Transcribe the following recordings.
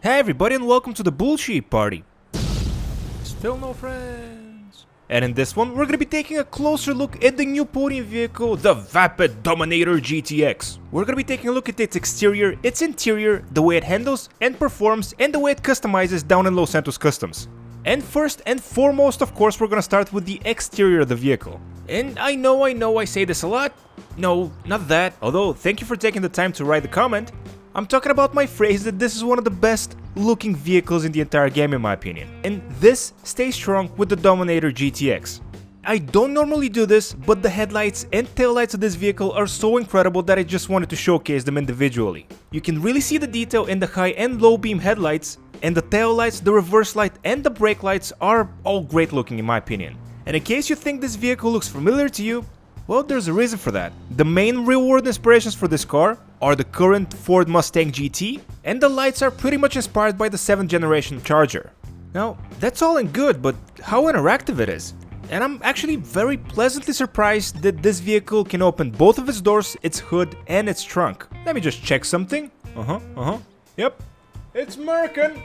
Hey everybody and welcome to the bullshit party. Still no friends. And in this one, we're gonna be taking a closer look at the new podium vehicle, the vapid Dominator GTX. We're gonna be taking a look at its exterior, its interior, the way it handles and performs, and the way it customizes down in Los Santos Customs. And first and foremost, of course, we're gonna start with the exterior of the vehicle. And I know I say this a lot. No, not that. Although, thank you for taking the time to write the comment. I'm talking about my phrase that this is one of the best looking vehicles in the entire game in my opinion. And this stays strong with the Dominator GTX. I don't normally do this, but the headlights and taillights of this vehicle are so incredible that I just wanted to showcase them individually. You can really see the detail in the high and low beam headlights, and the taillights, the reverse light and the brake lights are all great looking in my opinion. And in case you think this vehicle looks familiar to you, well, there's a reason for that. The main real-world inspirations for this car are the current Ford Mustang GT, and the lights are pretty much inspired by the 7th generation Charger. Now, that's all and good, but how interactive it is. And I'm actually very pleasantly surprised that this vehicle can open both of its doors, its hood, and its trunk. Let me just check something. Yep, it's American.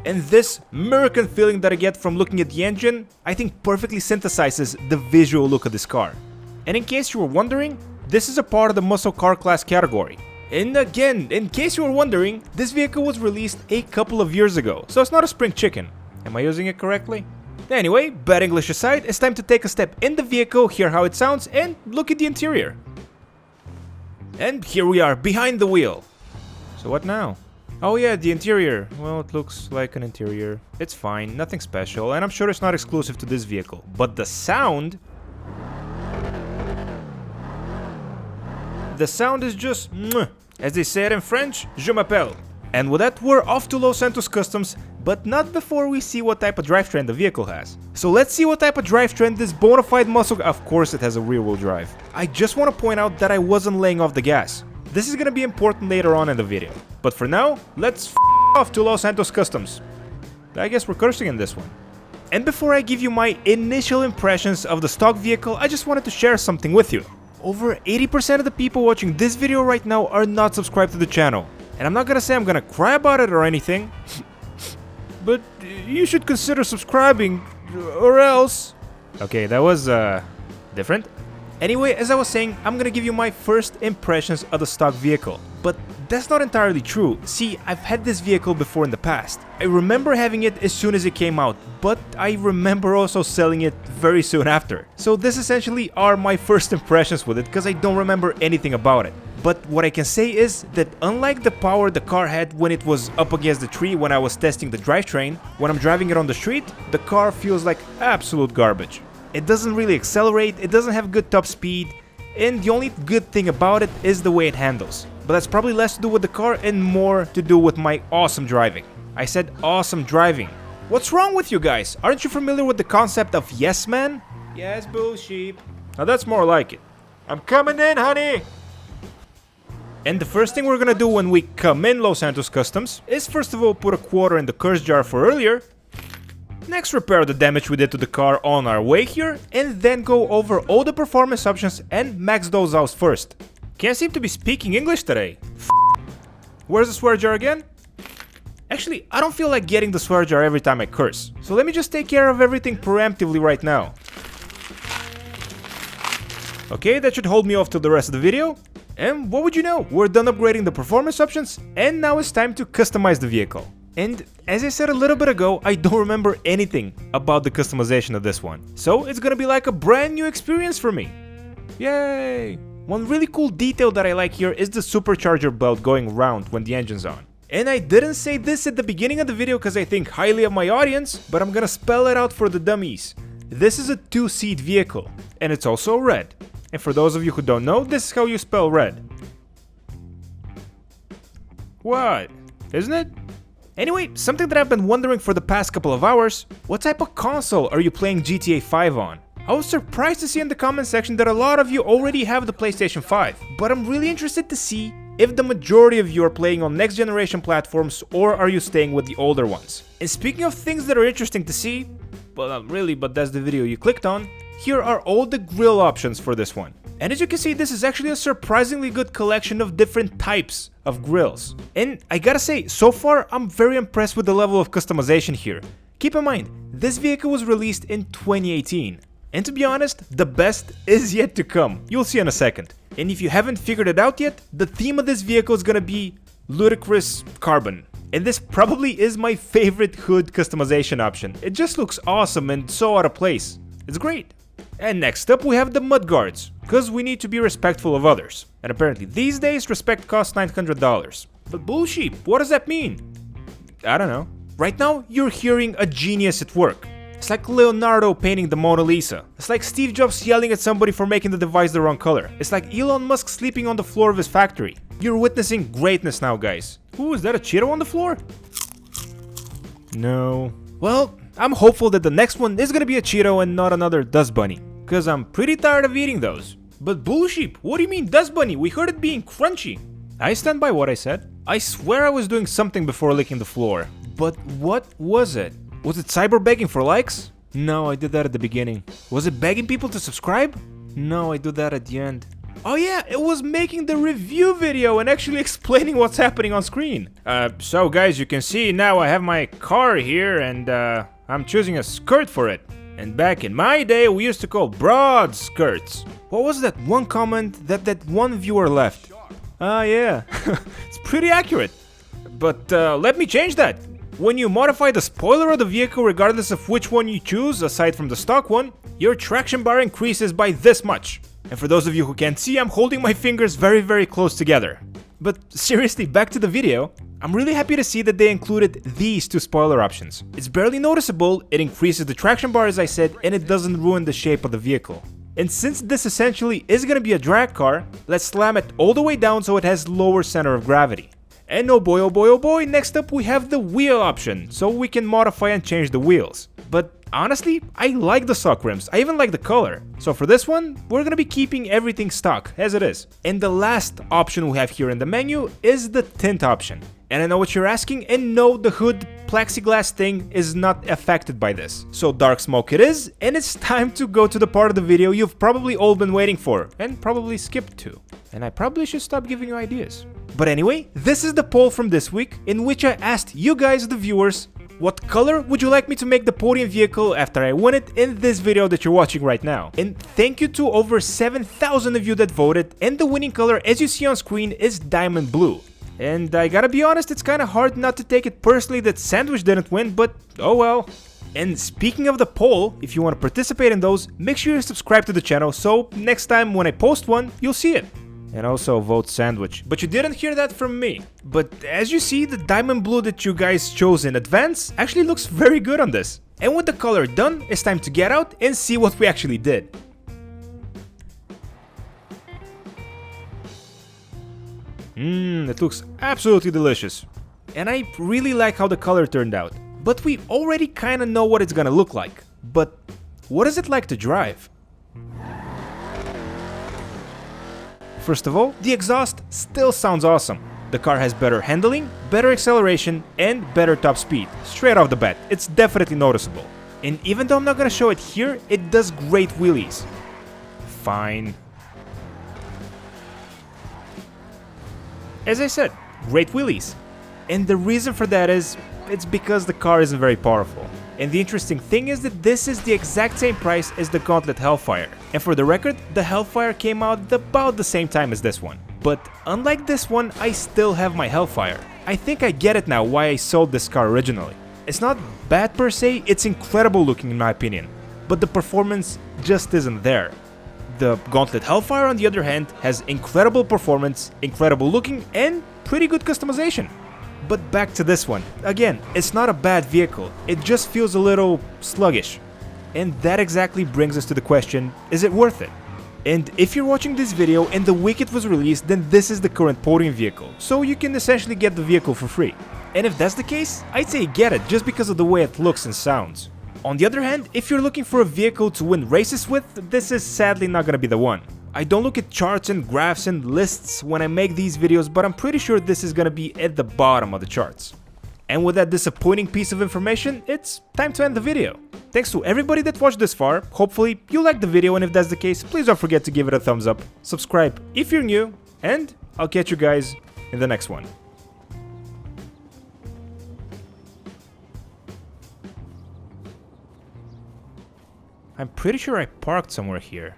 And this American feeling that I get from looking at the engine, I think perfectly synthesizes the visual look of this car. And in case you were wondering, this is a part of the muscle car class category. And again, in case you were wondering, this vehicle was released a couple of years ago, so it's not a spring chicken. Am I using it correctly? Anyway, bad English aside, it's time to take a step in the vehicle, hear how it sounds, and look at the interior. And here we are, behind the wheel. So what now? Oh yeah, the interior. Well, it looks like an interior. It's fine, nothing special, and I'm sure it's not exclusive to this vehicle. But the sound... The sound is just mwah. As they say it in French, je m'appelle. And with that, we're off to Los Santos Customs, but not before we see what type of drivetrain the vehicle has. So let's see what type of drivetrain this bona fide muscle... Of course it has a rear wheel drive. I just want to point out that I wasn't laying off the gas. This is gonna be important later on in the video. But for now, let's off to Los Santos Customs. I guess we're cursing in this one. And before I give you my initial impressions of the stock vehicle, I just wanted to share something with you. Over 80% of the people watching this video right now are not subscribed to the channel. And I'm not gonna say I'm gonna cry about it or anything, but you should consider subscribing, or else... Okay, that was, different. Anyway, as I was saying, I'm gonna give you my first impressions of the stock vehicle. But that's not entirely true. See, I've had this vehicle before in the past. I remember having it as soon as it came out, but I remember also selling it very soon after. So this essentially are my first impressions with it because I don't remember anything about it. But what I can say is that unlike the power the car had when it was up against the tree when I was testing the drivetrain, when I'm driving it on the street, the car feels like absolute garbage. It doesn't really accelerate, it doesn't have good top speed, and the only good thing about it is the way it handles. But that's probably less to do with the car and more to do with my awesome driving. I said awesome driving. What's wrong with you guys? Aren't you familiar with the concept of yes man? Yes, bullshit. Now that's more like it. I'm coming in, honey! And the first thing we're gonna do when we come in Los Santos Customs is first of all put a quarter in the curse jar for earlier. Next, repair the damage we did to the car on our way here, and then go over all the performance options and max those out first. Can't seem to be speaking English today. Where's the swear jar again? Actually, I don't feel like getting the swear jar every time I curse, so let me just take care of everything preemptively right now. Okay, that should hold me off till the rest of the video. And what would you know, we're done upgrading the performance options, and now it's time to customize the vehicle. And as I said a little bit ago, I don't remember anything about the customization of this one. So it's gonna be like a brand new experience for me. Yay! One really cool detail that I like here is the supercharger belt going round when the engine's on. And I didn't say this at the beginning of the video because I think highly of my audience, but I'm gonna spell it out for the dummies. This is a 2-seat vehicle, and it's also red. And for those of you who don't know, this is how you spell red. What? Isn't it? Anyway, something that I've been wondering for the past couple of hours, what type of console are you playing GTA 5 on? I was surprised to see in the comment section that a lot of you already have the PlayStation 5, but I'm really interested to see if the majority of you are playing on next generation platforms or are you staying with the older ones. And speaking of things that are interesting to see, well not really, but that's the video you clicked on, here are all the grill options for this one. And as you can see, this is actually a surprisingly good collection of different types of grills. And I gotta say, so far I'm very impressed with the level of customization here. Keep in mind, this vehicle was released in 2018. And to be honest, the best is yet to come. You'll see in a second. And if you haven't figured it out yet, the theme of this vehicle is gonna be ludicrous carbon. And this probably is my favorite hood customization option. It just looks awesome and so out of place. It's great. And next up we have the mudguards, cause we need to be respectful of others. And apparently these days respect costs $900. But bullshit, what does that mean? I don't know. Right now you're hearing a genius at work. It's like Leonardo painting the Mona Lisa. It's like Steve Jobs yelling at somebody for making the device the wrong color. It's like Elon Musk sleeping on the floor of his factory. You're witnessing greatness now, guys. Ooh, is that a Cheeto on the floor? No. Well, I'm hopeful that the next one is gonna be a Cheeto and not another Dust Bunny. Cause I'm pretty tired of eating those. But bullshit, what do you mean Dust Bunny? We heard it being crunchy. I stand by what I said. I swear I was doing something before licking the floor. But what was it? Was it cyber begging for likes? No, I did that at the beginning. Was it begging people to subscribe? No, I did that at the end. Oh yeah, it was making the review video and actually explaining what's happening on screen. So guys, you can see now I have my car here and I'm choosing a skirt for it. And back in my day, we used to call broad skirts. What was that one comment that one viewer left? Ah yeah, it's pretty accurate. But let me change that. When you modify the spoiler of the vehicle regardless of which one you choose, aside from the stock one, your traction bar increases by this much. And for those of you who can't see, I'm holding my fingers very close together. But seriously, back to the video, I'm really happy to see that they included these two spoiler options. It's barely noticeable, it increases the traction bar as I said, and it doesn't ruin the shape of the vehicle. And since this essentially is gonna be a drag car, let's slam it all the way down so it has lower center of gravity. And oh boy, next up we have the wheel option, so we can modify and change the wheels. But honestly, I like the stock rims, I even like the color. So for this one, we're gonna be keeping everything stock, as it is. And the last option we have here in the menu is the tint option. And I know what you're asking, and no, the hood plexiglass thing is not affected by this. So dark smoke it is, and it's time to go to the part of the video you've probably all been waiting for, and probably skipped to. And I probably should stop giving you ideas. But anyway, this is the poll from this week, in which I asked you guys, the viewers, what color would you like me to make the podium vehicle after I win it in this video that you're watching right now? And thank you to over 7,000 of you that voted, and the winning color, as you see on screen, is diamond blue. And I gotta be honest, it's kinda hard not to take it personally that Sandwich didn't win, but oh well. And speaking of the poll, if you want to participate in those, make sure you subscribe to the channel so next time when I post one, you'll see it. And also vote Sandwich. But you didn't hear that from me. But as you see, the diamond blue that you guys chose in advance actually looks very good on this. And with the color done, it's time to get out and see what we actually did. It looks absolutely delicious. And I really like how the color turned out. But we already kinda know what it's gonna look like. But what is it like to drive? First of all, the exhaust still sounds awesome. The car has better handling, better acceleration, and better top speed. Straight off the bat, it's definitely noticeable. And even though I'm not gonna show it here, it does great wheelies. Fine. As I said, great wheelies. And the reason for that is, it's because the car isn't very powerful. And the interesting thing is that this is the exact same price as the Gauntlet Hellfire. And for the record, the Hellfire came out about the same time as this one. But unlike this one, I still have my Hellfire. I think I get it now why I sold this car originally. It's not bad per se, it's incredible looking in my opinion. But the performance just isn't there. The Gauntlet Hellfire on the other hand has incredible performance, incredible looking, and pretty good customization. But back to this one. Again, it's not a bad vehicle, it just feels a little sluggish. And that exactly brings us to the question, is it worth it? And if you're watching this video and the week it was released, then this is the current podium vehicle, so you can essentially get the vehicle for free. And if that's the case, I'd say get it just because of the way it looks and sounds. On the other hand, if you're looking for a vehicle to win races with, this is sadly not gonna be the one. I don't look at charts and graphs and lists when I make these videos, but I'm pretty sure this is gonna be at the bottom of the charts. And with that disappointing piece of information, it's time to end the video. Thanks to everybody that watched this far. Hopefully you liked the video, and if that's the case, please don't forget to give it a thumbs up, subscribe if you're new, and I'll catch you guys in the next one. I'm pretty sure I parked somewhere here.